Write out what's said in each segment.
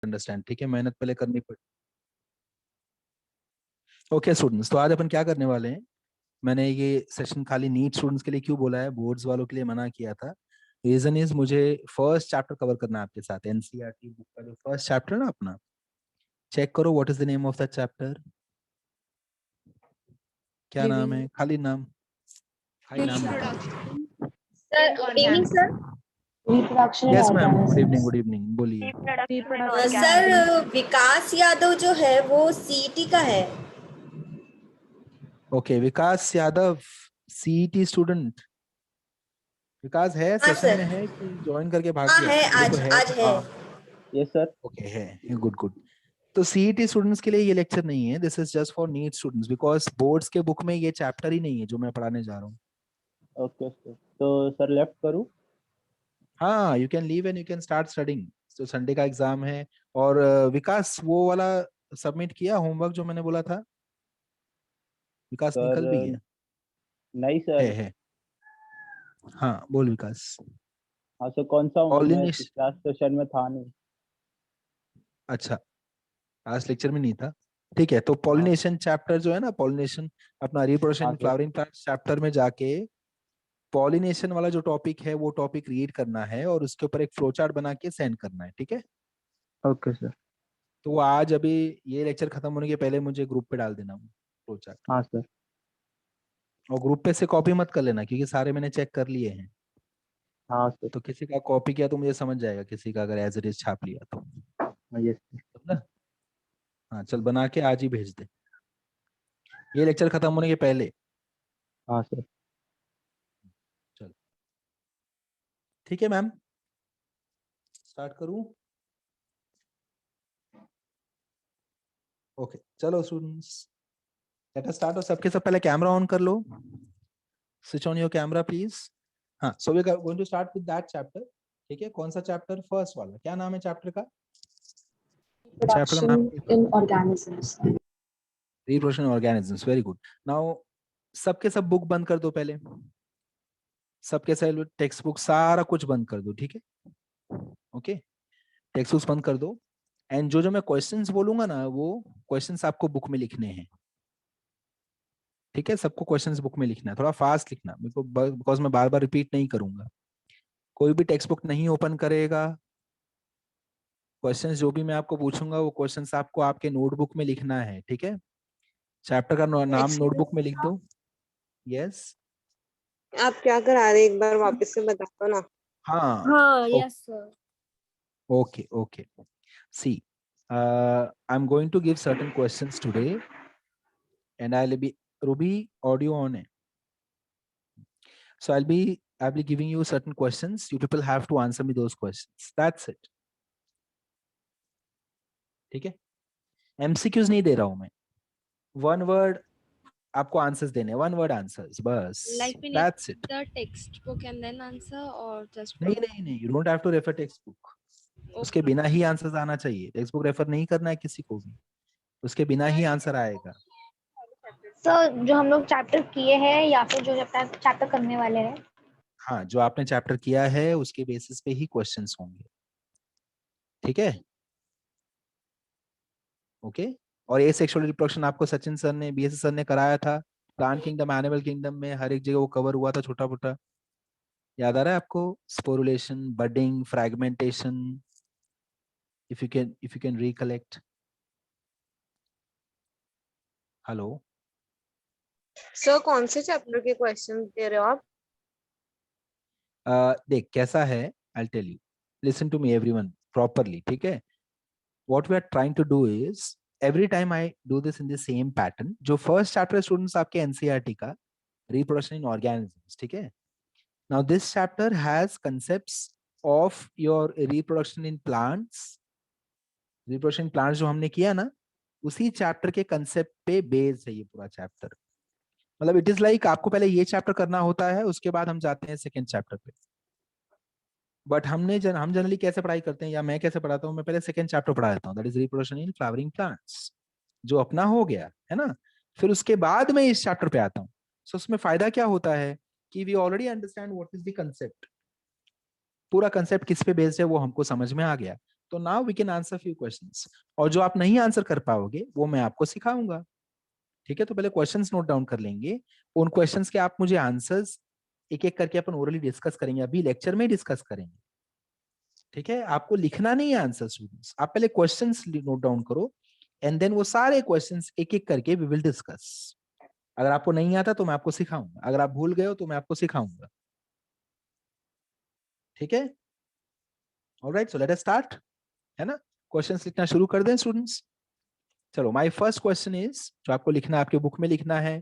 Understand, ठीक है, मेहनत पहले करनी पड़ती। ओके स्टूडेंट्स, तो आज अपन क्या करने वाले हैं, मैंने ये सेशन खाली नीट स्टूडेंट्स के लिए क्यों बोला है, बोर्ड्स वालों के लिए मना किया था। रीजन इज मुझे फर्स्ट चैप्टर कवर करना है आपके साथ, एनसीईआरटी बुक का जो फर्स्ट चैप्टर है ना अपना। चेक करो what is the name of that chapter, क्या नाम लिविंग है, खाली नाम, खाली नाम बताओ। Sir good evening sir. Reproduction yes and ma'am, good evening, organisms. Good evening, बोलिए। सर विकास यादव जो है वो सीईटी का है। ओके विकास यादव, सीईटी स्टूडेंट। विकास है हाँ सेशन में, सर। है कि ज्वाइन करके भाग हाँ गया, है, देखो आज है आज तो है। हाँ। Yes sir. ओके है, गुड गुड। तो सीईटी स्टूडेंट्स के लिए ये लेक्चर नहीं है, this is just for NEET students, because boards के बुक में ये चैप्टर ही नहीं है जो मैं पढ़ाने जा रहा हूँ। ओके सर, तो सर लेफ्ट करूँ? हाँ, you can leave and you can start studying, तो संडे का एग्जाम है। और विकास वो वाला सबमिट किया होमवर्क जो मैंने बोला था, विकास सर निकल भी गया। नहीं सर। है हाँ बोल विकास। हाँ सर, कौन सा हूँ मैं, पॉलिनेश, क्लास सेशन में था नहीं। अच्छा आज लेक्चर में नहीं था, ठीक है। तो हाँ पॉलिनेशन चैप्टर जो है ना, पॉलिनेशन अपना हाँ reproduction sir. Flowering plants chapter में जाके पॉलिनेशन वाला जो टॉपिक है वो टॉपिक रीड करना है और उसके ऊपर एक फ्लो चार्ट बना के सेंड करना है, ठीक है। Okay sir. तो वो आज अभी ये लेक्चर खत्म होने के पहले मुझे ग्रुप पे डाल देना फ्लो चार्ट, हाँ सर। और ग्रुप पे से कॉपी मत कर लेना क्योंकि सारे मैंने चेक कर लिए हैं। हाँ सर। तो किसी का कॉपी किया तो मुझे समझ जाएगा, किसी का अगर एज इट इज छाप लिया तो। हाँ यस सर। समझा? हाँ चल बना के आज ही भेज दे, ये लेक्चर खत्म होने के पहले। हाँ सर। चल ठीक है मैम, स्टार्ट करूं? ओके चलो स्टूडेंट्स, लेट अस स्टार्ट। और सबके सब पहले कैमरा ऑन कर लो, switch on your camera please. हाँ, so we are going to start with that chapter, ठीक है। कौन सा चैप्टर, फर्स्ट वाला, क्या नाम है चैप्टर का? चैप्टर का नाम Reproduction in organisms. Reproduction organisms, very good. Now सबके सब बुक बंद कर दो पहले, सबके सब टेक्स्ट बुक सारा कुछ बंद कर दो, ठीक है। ओके, टेक्स्ट बुक्स बंद कर दो। एंड जो जो मैं क्वेश्चंस बोलूंगा ना वो क्वेश्चंस आपको बुक में लिखने हैं, ठीक है। सबको क्वेश्चंस बुक में लिखना है, थोड़ा फास्ट लिखना बिकॉज मैं बार बार रिपीट नहीं करूंगा। कोई भी टेक्स्ट बुक नहीं ओपन करेगा, क्वेश्चंस जो भी मैं आपको पूछूंगा वो क्वेश्चंस आपको आपके नोटबुक में लिखना है, ठीक है। चैप्टर का नाम नोटबुक में लिख दो। यस, आप क्या करा रहे एक बार वापस से बता दो ना। हाँ हाँ yes sir. Okay okay. See, I am going to give certain questions today and I'll be, Ruby audio on है, so I'll be giving you certain questions, you people have to answer me those questions, that's it, ठीक है। MCQs नहीं दे रहा हूं मैं, one word आपको answers देने, one word answers बस, Like we need that's it. the textbook and then answer or just नहीं नहीं नहीं, you don't have to refer text book, उसके बिना ही आंसर्स आना चाहिए, टेक्स्ट बुक रेफर नहीं करना है किसी को भी, उसके बिना ही आंसर आएगा। सर जो हम लोग चैप्टर किए हैं या फिर जो चैप्टर करने वाले हैं? हाँ, जो आपने चैप्टर किया है उसके बेसिस पे ही क्वेश्चंस होंगे, ठीक है। ओके, और ये सेक्सुअल रिप्रोडक्शन आपको सचिन सर ने, बीएससी सर ने कराया था, प्लांट किंगडम एनिमल किंगडम में हर एक जगह वो कवर हुआ था छोटा मोटा, याद आ रहा है आपको? Sporulation, budding, fragmentation, if you can recollect. Hello sir कौन से चैप्टर के क्वेश्चन दे रहे हो आप? देख कैसा है, I tell you, listen to me everyone properly, ठीक है। What we are trying to do is, every time I do this in the same pattern. जो फर्स्ट चैप्टर स्टूडेंट्स आपके एनसीईआरटी का रिप्रोडक्शन इन ऑर्गेनिजम्स, ठीक है। Now this chapter has concepts of your reproduction in plants, reproduction plants जो हमने किया ना, उसी चैप्टर के कंसेप्ट पे बेस्ड है ये पूरा चैप्टर। मतलब इट इज लाइक आपको पहले ये चैप्टर करना होता है, उसके बाद हम जाते हैं सेकेंड चैप्टर पे। बट हम जनरली कैसे पढ़ाई करते हैं, या मैं कैसे पढ़ाता हूँ, मैं पहले सेकेंड चैप्टर पढ़ा देता हूँ, that is reproduction in flowering plants, जो अपना हो गया है ना। फिर उसके बाद मैं इस चैप्टर पे आता हूँ। सो उसमें फायदा क्या होता है कि we already understand what is the concept, पूरा कंसेप्ट किस पे बेस्ड है वो हमको समझ में आ गया। तो now we can answer few questions, और जो आप नहीं आंसर कर पाओगे वो मैं आपको सिखाऊंगा, ठीक है? तो पहले क्वेश्चंस नोट डाउन कर लेंगे, उन क्वेश्चंस के आप मुझे आंसर्स एक एक करके अपन ओरली डिस्कस करेंगे, अभी लेक्चर में डिस्कस करेंगे, ठीक है? आपको लिखना नहीं है आंसर स्टूडेंट्स, आप पहले क्वेश्चंस नोट डाउन करो एंड देन वो सारे क्वेश्चंस एक एक करके वी विल डिस्कस। अगर आपको नहीं आता तो मैं आपको सिखाऊंगा, अगर आप भूल गए हो तो मैं आपको सिखाऊंगा, ठीक है? Alright, so let us start, है ना? क्वेश्चंस लिखना शुरू कर दें स्टूडेंट्स। चलो, माय फर्स्ट क्वेश्चन इज, जो आपको लिखना है आपके बुक में लिखना है,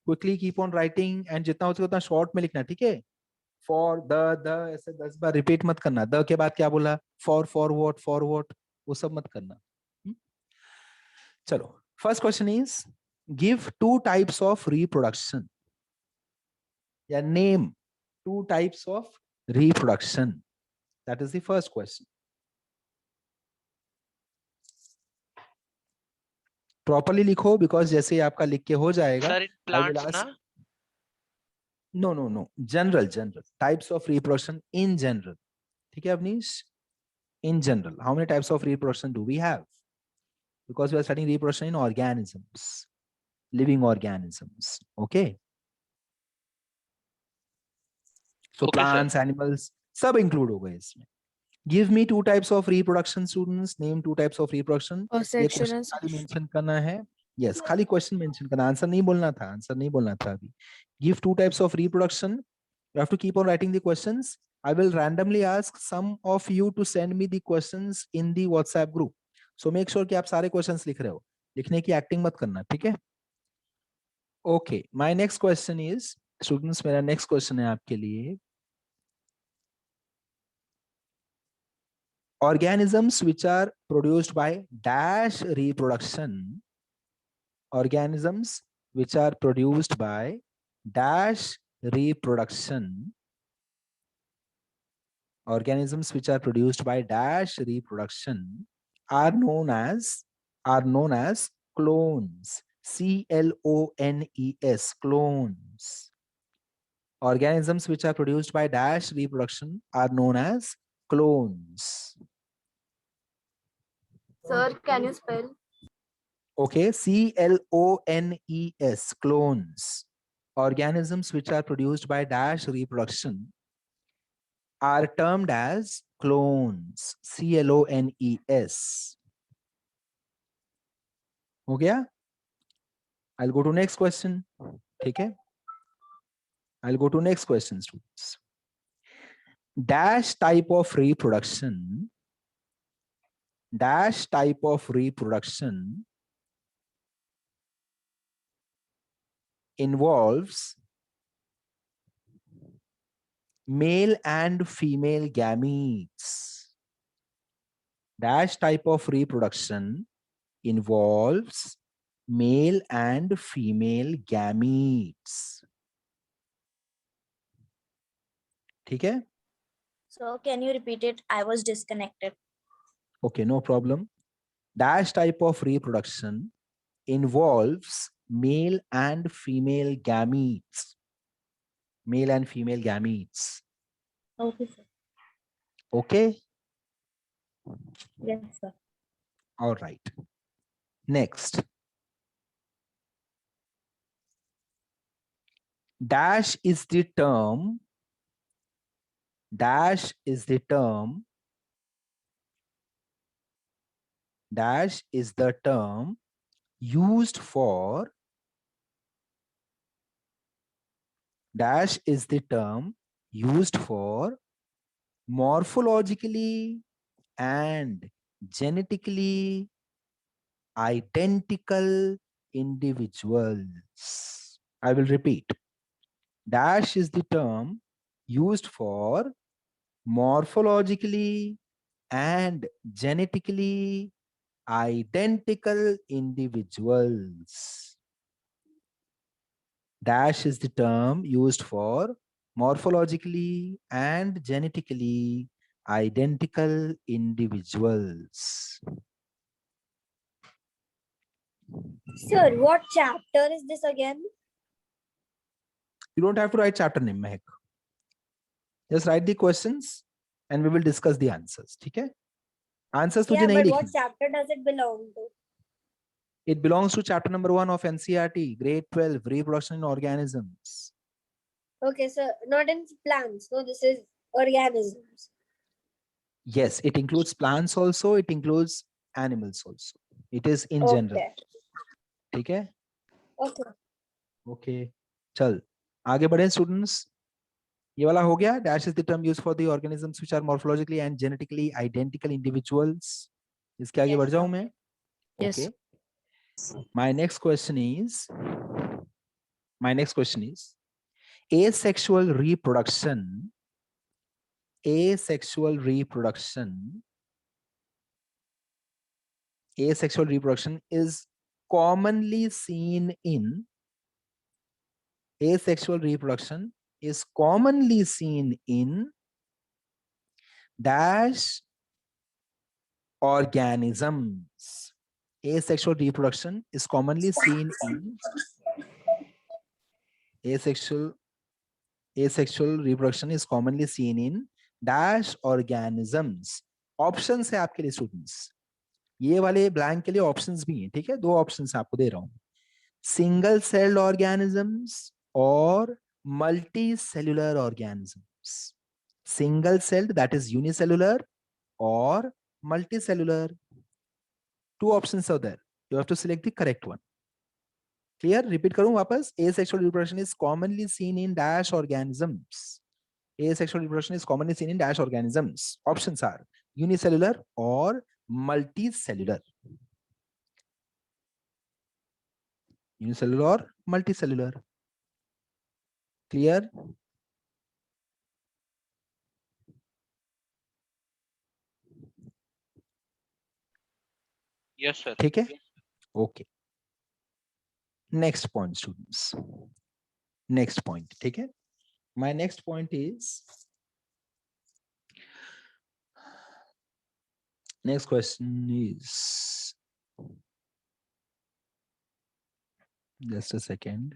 quickly keep on writing and जितना हो सके उतना शॉर्ट में लिखना, ठीक है? फॉर द ऐसे 10 बार रिपीट मत करना, द के बाद क्या बोला, फॉर व्हाट, वो सब मत करना। चलो, first question is give 2 types of reproduction, या name 2 types of reproduction. That is the first question. Properly लिखो, because जैसे ही आपका लिख के हो जाएगा, Sir, in I will plants, ask. na? No. General types of reproduction in general. ठीक है Awanish? In general, how many types of reproduction do we have? Because we are studying reproduction in organisms, living organisms. Okay. So Okay, sir. plants, animals, सब include हो गए इसमें. Give me 2 types of reproduction, students. Name 2 types of reproduction. Or ये section question as खाली mention करना है. Yes, खाली question mention करना, आंसर नहीं बोलना था अभी. Give 2 types of reproduction. You have to keep on writing the questions. I will randomly ask some of you to send me the questions in the WhatsApp group. So make sure कि आप सारे questions लिख रहे हो. लिखने की acting मत करना, ठीक है? Okay, my next question is, students, मेरा next question है आपके लिए. Organisms which are produced by dash reproduction, organisms which are produced by dash reproduction, organisms which are produced by dash reproduction are known as clones. CLONES, clones. Organisms which are produced by dash reproduction are known as clones. Sir, can you spell? Okay, CLONES, clones. Organisms which are produced by dash reproduction are termed as clones. CLONES. हो गया? I'll go to next question. ठीक है? I'll go to next question, students. Dash type of reproduction involves male and female gametes. Dash type of reproduction involves male and female gametes. ठीक है? So can you repeat it? I was disconnected. Okay, no problem. Dash type of reproduction involves male and female gametes. Male and female gametes. Okay, sir. Okay? Yes, sir. All right. Next. Dash is the term used for morphologically and genetically identical individuals. I will repeat. Dash is the term used for morphologically and genetically identical individuals. Dash is the term used for morphologically and genetically identical individuals. Sir, what chapter is this again? You don't have to write chapter name, Mehak. Just write the questions and we will discuss the answers. ठीक है? Answers तुझे Yeah, नहीं but what लिखनी. chapter does it belong to? It belongs to chapter number 1 of NCERT, grade 12, reproduction in organisms. Okay, so not in plants. No, this is organisms. Yes, it includes plants also. It includes animals also. It is in general. Okay. ठीक है? Okay. Okay. चल आगे बढ़े students. ये वाला हो गया. Dash is the term used for the organisms which are morphologically and genetically identical individuals. इसके आगे Yes, बढ़ जाऊं sir. मैं. Yes. Okay. My next question is asexual reproduction. Asexual reproduction is commonly seen in dash organisms. Asexual reproduction is commonly seen in asexual reproduction is commonly seen in dash organisms. Options है आपके लिए students. ये वाले blank के लिए options भी हैं. ठीक है, 2 ऑप्शंस आपको दे रहा हूं. सिंगल सेल्ड ऑर्गेनिजम्स और multi cellular organisms. Single celled that is unicellular और multicellular. 2 options are there. You have to select the correct one. Clear? Repeat करूं वापस. Asexual reproduction is commonly seen in dash organisms. Asexual reproduction is commonly seen in dash organisms. Options are unicellular or multicellular. Unicellular or multicellular. Clear? Yes, sir. ठीक है? Okay. Next point, students. Next point. ठीक है? My next point is, next question is, just a second.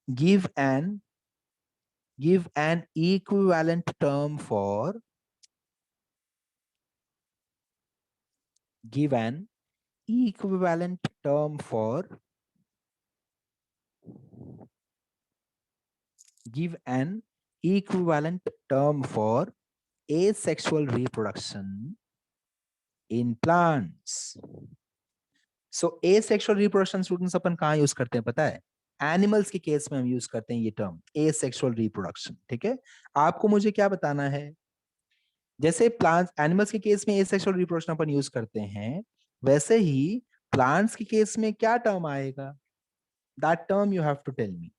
Give an equivalent term for give an equivalent term for asexual reproduction in plants. So asexual reproduction students अपन कहाँ use करते हैं पता है? Animals के case में हम use करते हैं ये टर्म एसेक्सुअल रिप्रोडक्शन. ठीक है, आपको मुझे क्या बताना है? जैसे प्लांट्स एनिमल्स के केस में एसेक्सुअल रिप्रोडक्शन अपन यूज करते हैं, वैसे ही प्लांट्स के केस में क्या टर्म आएगा? That term you have to tell me.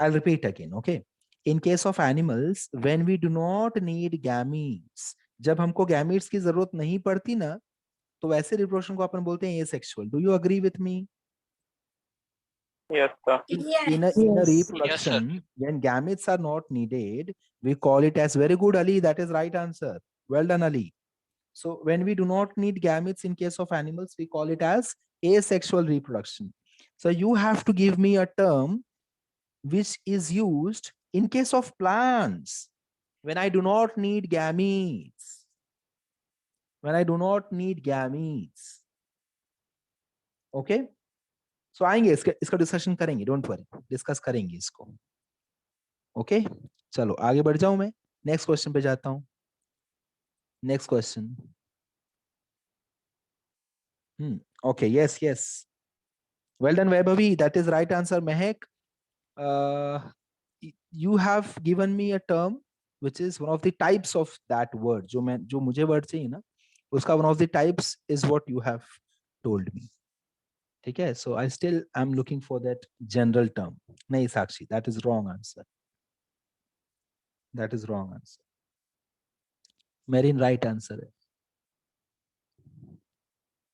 I will repeat again. Okay, in case of animals when we do not need gametes, जब हमको गैमीट्स की जरूरत नहीं पड़ती ना, तो वैसे रिप्रोडक्शन को अपन बोलते हैं asexual. Do you agree with me? Yes, sir. In a reproduction, when gametes are not needed, we call it as very good, Ali. That is right answer. Well done, Ali. So when we do not need gametes in case of animals, we call it as asexual reproduction. So you have to give me a term which is used in case of plants when I do not need gametes. When I do not need gametes. Okay? So आएंगे इसका discussion करेंगे. Don't worry, discuss करेंगे इसको. Okay, चलो आगे बढ़ जाऊं मैं. नेक्स्ट क्वेश्चन पे जाता हूं. Next question. Okay, yes yes, well done Vaibhavi. That is right answer. Mahak, you have given me a term which is one of the types of that word. जो मुझे word चाहिए ना, उसका one of the types is what you have told me. ठीक है, so I still am looking for that general term. नहीं साक्षी, that is wrong answer. That is wrong answer. Marine right answer है.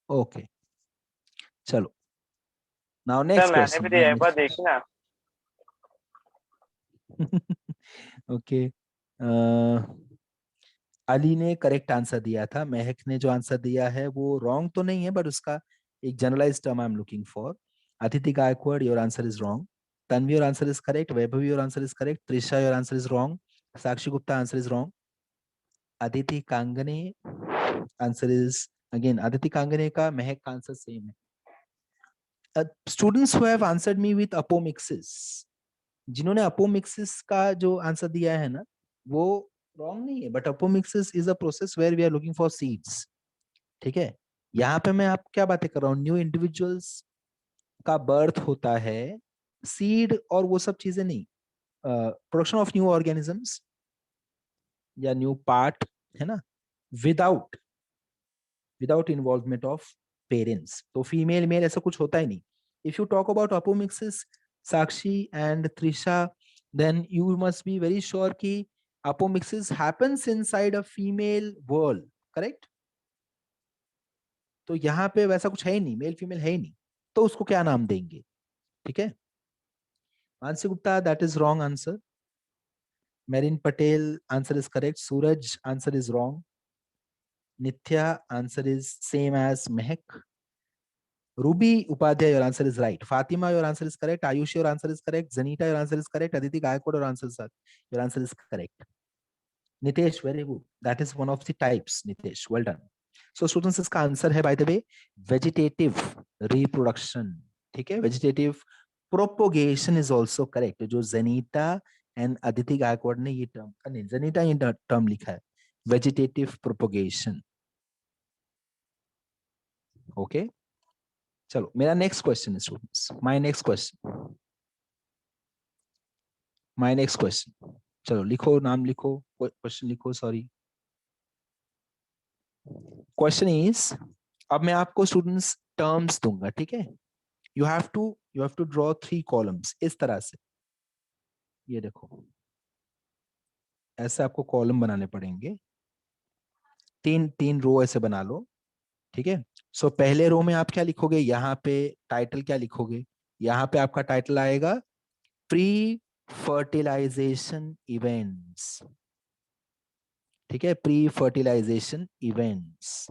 Okay, चलो now sir next मैंने भी दिया, एक बार question. देखी ना. ओके. अली ने करेक्ट आंसर दिया था. महक ने जो आंसर दिया है वो रॉन्ग तो नहीं है, बट उसका एक generalise term I am looking for. Aditi Gaikwad, your answer is wrong. Tanvi, your answer is correct. Vaibhavi, your answer is correct. Trisha, your answer is wrong. Sakshi Gupta, answer is wrong. Aditi Kangne, answer is again Aditi Kangne का महक का आंसर सेम है. Students who have answered me with apomixis, जिन्होंने apomixis का जो answer दिया है ना, वो रॉन्ग नहीं है, but apomixis is a process where we are looking for seeds. ठीक है, यहाँ पे मैं आप क्या बातें कर रहा हूँ, न्यू इंडिविजुअल्स का बर्थ होता है, सीड और वो सब चीजें नहीं. प्रोडक्शन ऑफ न्यू ऑर्गेनिजम्स या न्यू पार्ट, है ना, without without involvement of parents. तो फीमेल मेल ऐसा कुछ होता ही नहीं. If you talk about apomixis, Sakshi and Trisha, then you must be very sure कि apomixis happens inside a female world, correct? तो यहाँ पे वैसा कुछ है ही नहीं, मेल फीमेल है ही नहीं, तो उसको क्या नाम देंगे? ठीक है. Mansi Gupta, that is wrong answer. Merin Patel, answer is correct. Suraj, answer is wrong. Nitya, answer is same as Mahak. Ruby Upadhyay, your answer is right. Fatima, your answer is correct. Ayush, your answer is correct. Zanita, your answer is correct. Aditi Gaikwad, your answer is correct. Nitesh, very good. That is one of the types, Nitesh. Well done. So students, इसका answer है by the way vegetative reproduction. ठीक है, vegetative propagation is also correct. जो Zanita and Aditi Gaikwad ने ये term, नहीं Zanita ये term लिखा है, vegetative propagation. Okay. चलो, मेरा नेक्स्ट क्वेश्चन है स्टूडेंट्स. My next question. चलो लिखो, नाम लिखो, क्वेश्चन लिखो. सॉरी, क्वेश्चन इज, अब मैं आपको स्टूडेंट्स टर्म्स दूंगा. ठीक है, you have to draw 3 columns इस तरह से. ये देखो, ऐसे आपको कॉलम बनाने पड़ेंगे. 3 रो ऐसे बना लो. ठीक है. सो पहले रो में आप क्या लिखोगे, यहाँ पे टाइटल क्या लिखोगे? यहाँ पे आपका टाइटल आएगा प्री फर्टिलाइजेशन इवेंट्स. ठीक है, pre fertilisation events.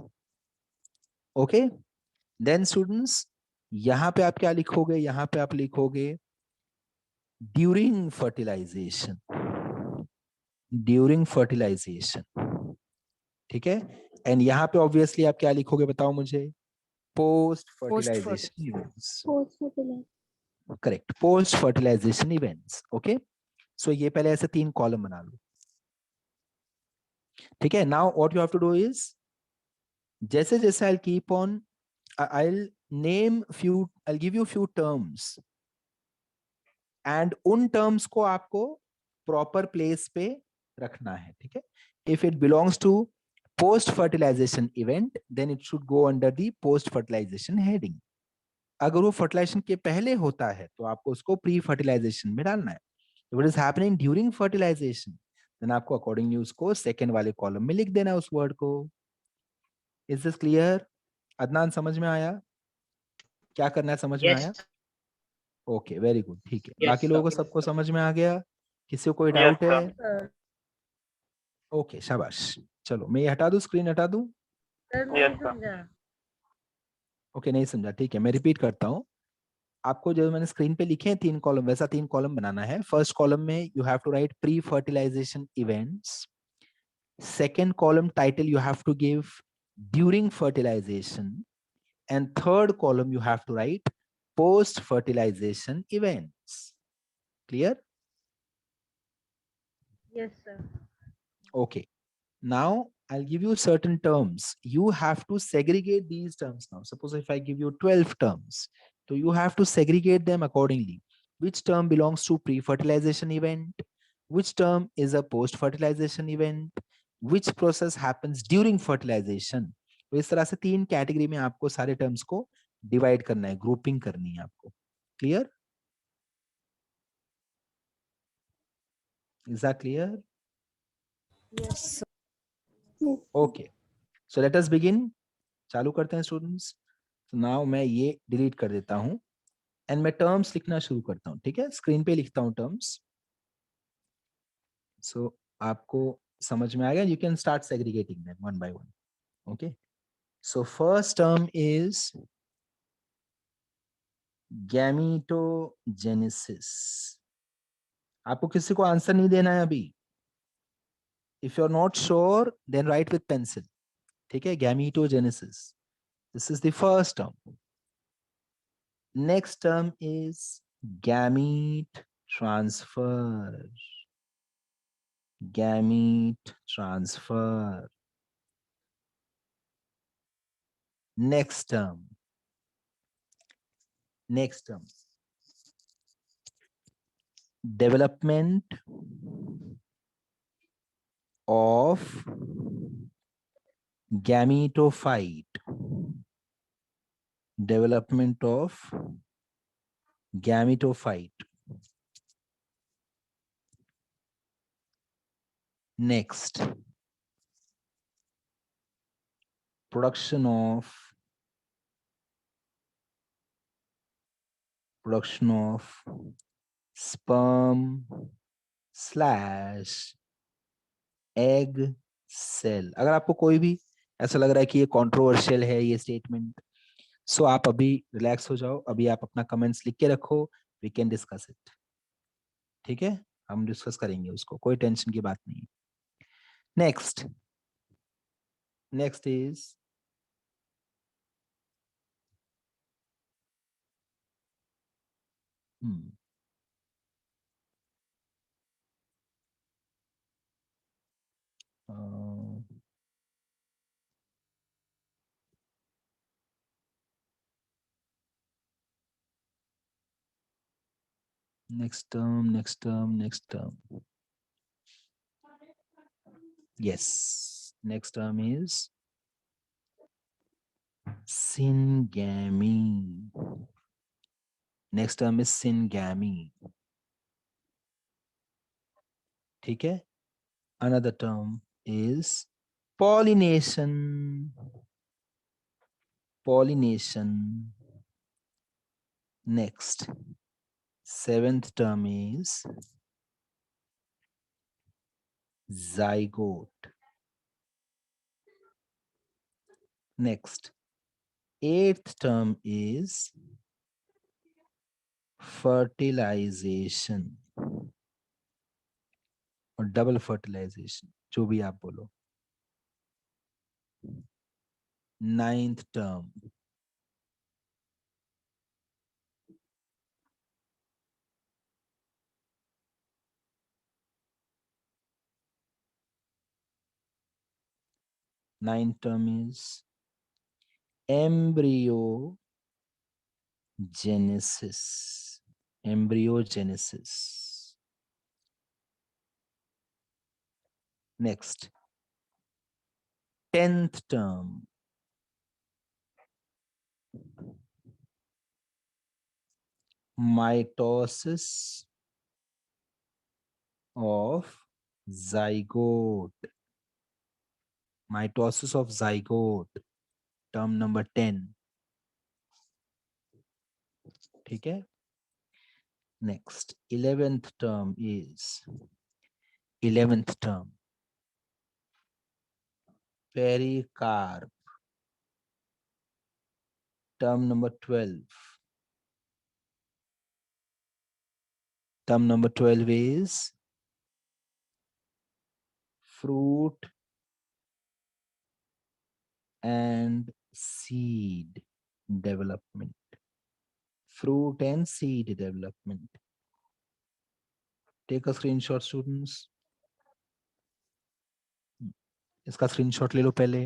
Okay. Then students, यहाँ पे आप क्या लिखोगे? यहाँ पे आप लिखोगे ड्यूरिंग फर्टिलाइजेशन. ठीक है. एंड यहाँ पे ऑब्वियसली आप क्या लिखोगे, बताओ मुझे? Post fertilisation events. Correct, post fertilisation events. Okay. So ये पहले ऐसे 3 कॉलम बना लो. ठीक है. Now what you have to do is, जैसे जैसे I keep on, I'll give you few terms, and उन terms को आपको proper place पे रखना है. ठीक है. If it belongs to post fertilization event, then it should go under the post fertilization heading. अगर वो fertilization के पहले होता है तो आपको उसको pre fertilization में डालना है. If it is happening during fertilization, then आपको accordingly उसको second वाले column में लिख देना उस word को. Is this clear? अदनान, समझ में आया क्या करना है? समझ में आया? Okay, very good. ठीक है. बाकी लोगों को सबको समझ में आ गया? किसी को कोई डाउट है? ओके, शाबाश. चलो मैं ये हटा दूं, स्क्रीन हटा दूं? ओके, नहीं समझा. ठीक है, मैं रिपीट करता हूँ. आपको जो मैंने स्क्रीन पे लिखे हैं 3 कॉलम, वैसा 3 कॉलम बनाना है. फर्स्ट कॉलम में you have to write pre fertilisation events. Second column title you have to give during fertilisation. And third column you have to write post fertilization events. Clear? Yes, sir. Okay. Now I'll give you certain terms. You have to segregate these terms now. Suppose if I give you 12 terms, so you have to segregate them accordingly. Which term belongs to pre-fertilization event? Which term is a post-fertilization event? Which process happens during fertilization? तो इस तरह से 3 category में आपको सारे terms को divide करना है, ग्रुपिंग करनी है आपको. Clear? Is that clear? Yes. Okay. So let us begin. चालू करते हैं स्टूडेंट्स. नाउ मैं ये डिलीट कर देता हूं. एंड मैं टर्म्स लिखना शुरू करता हूँ, ठीक है, स्क्रीन पे लिखता हूँ टर्म्स. सो आपको समझ में आ गया. You can start segregating them one by one. Okay, so first term is gametogenesis. आपको किसी को आंसर नहीं देना है अभी. If you are not sure then write with pencil. ठीक है, gametogenesis. This is the first term. Next term is gamete transfer. Gamete transfer. Next term. Development of gametophyte. Development of gametophyte. Next, production of sperm / egg cell. अगर आपको कोई भी ऐसा लग रहा है कि ये कंट्रोवर्शियल है ये स्टेटमेंट, सो आप अभी रिलैक्स हो जाओ. अभी आप अपना कमेंट्स लिख के रखो. We can discuss it. ठीक है, हम डिस्कस करेंगे उसको, कोई टेंशन की बात नहीं. Next is next term. Yes, next term is syngamy. ठीक है. Another term is pollination. Next, 7th term is zygote. Next, 8th term is fertilization और डबल फर्टिलाइजेशन, जो भी आप बोलो. 9th term is embryogenesis. Next, 10th term mitosis of zygote. Term number 10. ठीक है. Next, 11th term is pericarp. Term number 12. Term number 12 is fruit and seed development. Take a screenshot, students. इसका screenshot ले लो पहले,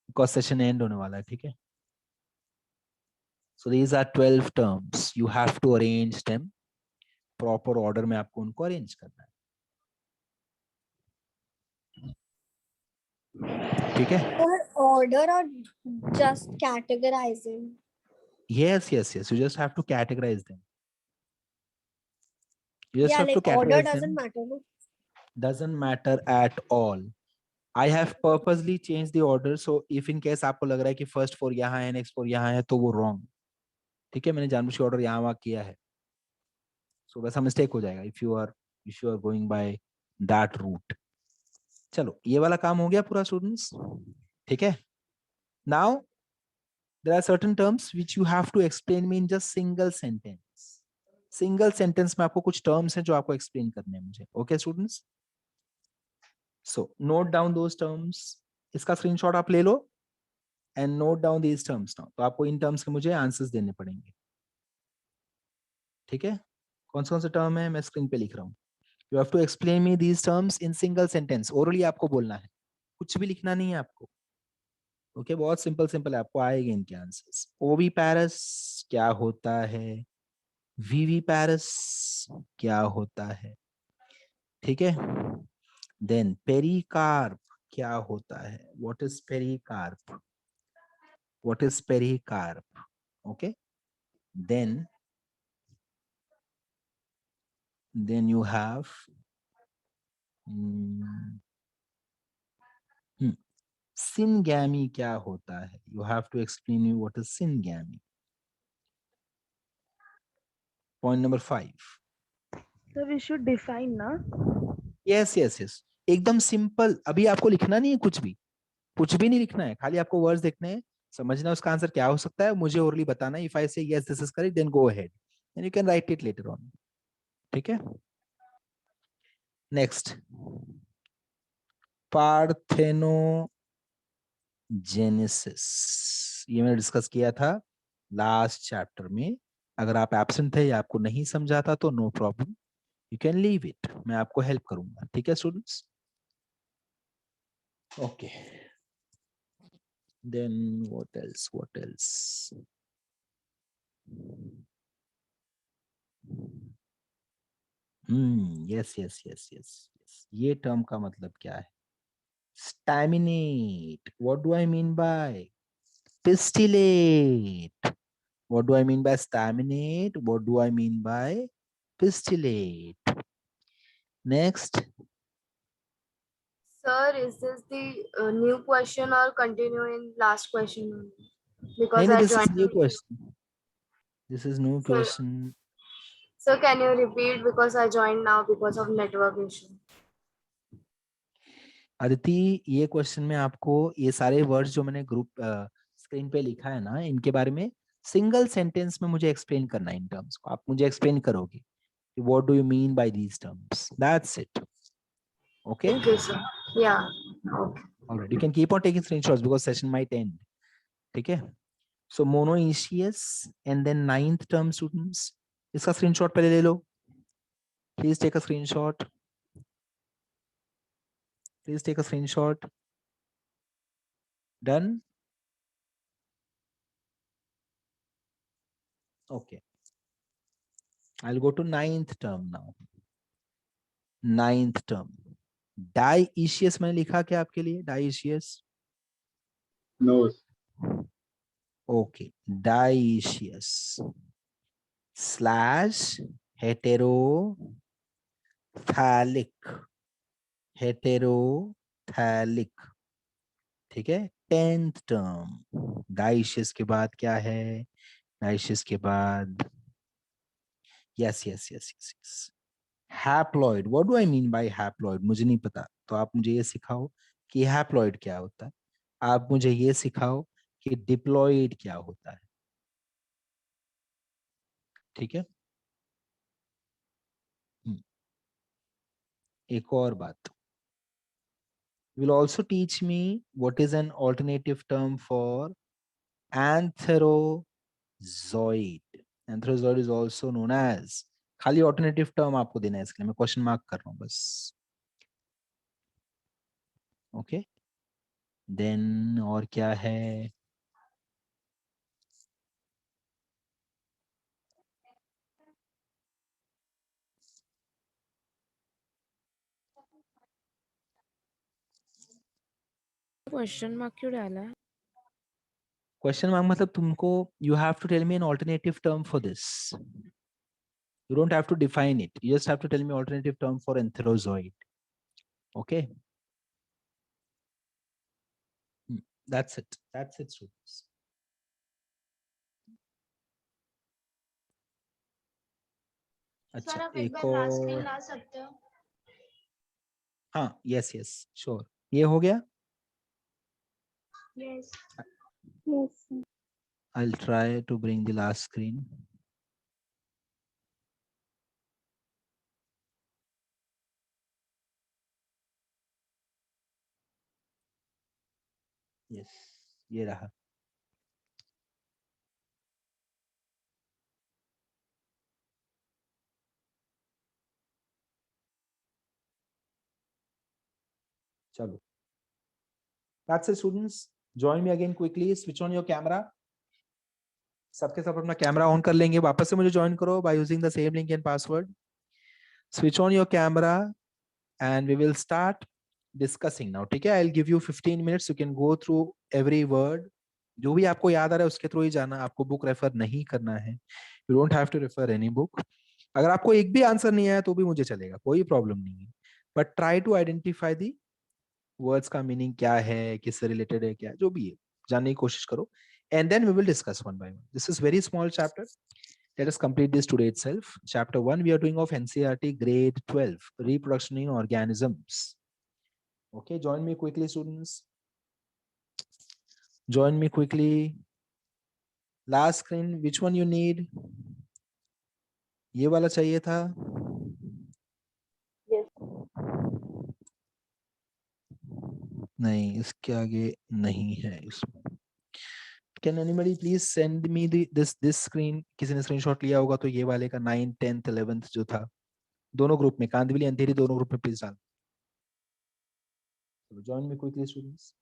because session and होने वाला है. ठीक है. So these are 12 terms. You have to arrange them. Proper order में आपको उनको अरेंज करना है. ठीक है. Order or just categorizing? Yes. You just have to categorize them. Yeah, like order doesn't matter. No? Doesn't matter at all. I have purposely changed the order. So if in case आपको लग रहा है कि first 4 यहाँ है, next 4 यहाँ है, तो वो wrong. ठीक है, मैंने जानबूझ के ऑर्डर यहाँ वहाँ किया है, सो वैसा मिस्टेक हो जाएगा if you are going by that route. चलो ये वाला काम हो गया पूरा स्टूडेंट्स, ठीक है। Now there are certain terms which you have to explain me in just single sentence. Single sentence में आपको कुछ टर्म्स हैं जो आपको एक्सप्लेन करने हैं मुझे, okay students. So note down those terms, इसका स्क्रीनशॉट आप ले लो and note down these terms now. तो आपको इन टर्म्स के मुझे आंसर्स देने पड़ेंगे, ठीक है। कौन से टर्म है मैं स्क्रीन पे लिख रहा हूँ। You have to explain me these terms in single sentence, orally आपको बोलना है, कुछ भी लिखना नहीं है आपको, ओके। बहुत सिंपल सिंपल है, आपको आएंगे इनके आंसर्स। ओवी पैरस क्या होता है, वीवी पैरस क्या होता है, ठीक है। देन पेरिकार्प क्या होता है, what is pericarp, what is pericarp, okay. Then you have syngamy क्या होता है, you have to explain me what is syngamy. Point number 5. Sir, we should define ना. yes एकदम सिंपल, अभी आपको लिखना नहीं है कुछ भी नहीं लिखना है, खाली आपको वर्ड्स देखने हैं, समझना उसका आंसर क्या हो सकता है, मुझे ओरली बताना है। If I say yes this is correct then go ahead and you can write it later on, ठीक है। नेक्स्ट पार्थेनोजेनेसिस, ये मैंने डिस्कस किया था लास्ट चैप्टर में। अगर आप एब्सेंट थे या आपको नहीं समझा था तो no problem, you can leave it, मैं आपको हेल्प करूंगा, ठीक है students. Okay then what else yes ये टर्म का मतलब क्या है, staminate, what do I mean by pistillate, what do I mean by staminate, what do I mean by pistillate. Next, Sir, is this the new question or continuing last question only? Because no, I this is joined. new question, this is new Sir, question. sir, can you repeat because I joined now because of network issue? Aditi ये question में आपको ये सारे words जो मैंने group screen पे लिखा है ना, इनके बारे में सिंगल सेंटेंस में मुझे एक्सप्लेन करना है। इन टर्म्स को आप मुझे एक्सप्लेन करोगे, what do you mean by these terms, that's it, okay. Okay, sir. Yeah. Okay. Alright, you can keep on taking screenshots because session might and, ठीक है। So monoecious and then ninth term students, इसका screenshot पहले ले लो, please take a screenshot, please take a screenshot, done, okay. I'll go to ninth term now. Ninth term, dioecious मैंने लिखा क्या आपके लिए, dioecious, No. okay, dioecious slash heterophalic, heterophalic, ठीक है। टेंथ टर्म डाइशियस के बाद क्या है, डाइशियस के बाद yes haploid, what do I mean bye haploid, मुझे नहीं पता, तो आप मुझे ये सिखाओ कि हैप्लॉइड क्या होता है, आप मुझे ये सिखाओ कि डिप्लॉइड क्या होता है, ठीक है। एक और बात, will also teach me what is an alternative term for antherozoid. Antherozoid is also known as, खाली ऑल्टरनेटिव टर्म आपको देना है, इसके लिए मैं क्वेश्चन मार्क कर रहा हूं बस, ओके। देन और क्या है, क्वेश्चन मार्क क्यों डाला है? क्वेश्चन मार्क मतलब तुमको, you have to tell me an alternative term for this, you don't have to define it, you just have to tell me alternative term for antherozoid, okay. That's it students. अच्छा एक और, ला सकते हो? हाँ yes yes sure, ये हो गया. Yes. Yes. I'll try to bring the last screen. Yes, ये रहा. चलो. That's it students. Join me again quickly. Switch on your camera. सबके सब अपना कैमरा ऑन कर लेंगे. वापस से मुझे ज्वाइन करो by using the same link and password. Switch on your camera and we will start discussing now. ठीक है? I'll give you 15 minutes. You can go through every word. जो भी आपको याद आ रहा है उसके थ्रू ही जाना. आपको बुक रेफर नहीं करना है. You don't have to refer any book. अगर आपको एक भी आंसर नहीं आया तो भी मुझे चलेगा, कोई प्रॉब्लम नहीं है. But try to identify the words का मीनिंग क्या है, किससे रिलेटेड है, क्या जो भी है जानने की कोशिश करो. And then we will discuss one by one. This is very small chapter. Let us complete this today itself. Chapter 1 we are doing of NCERT grade 12, reproduction in organisms. Okay, join me quickly students. Join me quickly. Last screen, which one you need? ये वाला चाहिए था. नहीं, इसके आगे नहीं है इसमें. Can anybody please send me this screen? किसी ने स्क्रीनशॉट लिया होगा तो ये वाले का 9th 10th 11th जो था, दोनों ग्रुप में, कांदिवली अंधेरी दोनों ग्रुप में प्लीज डाल. Join me quickly students.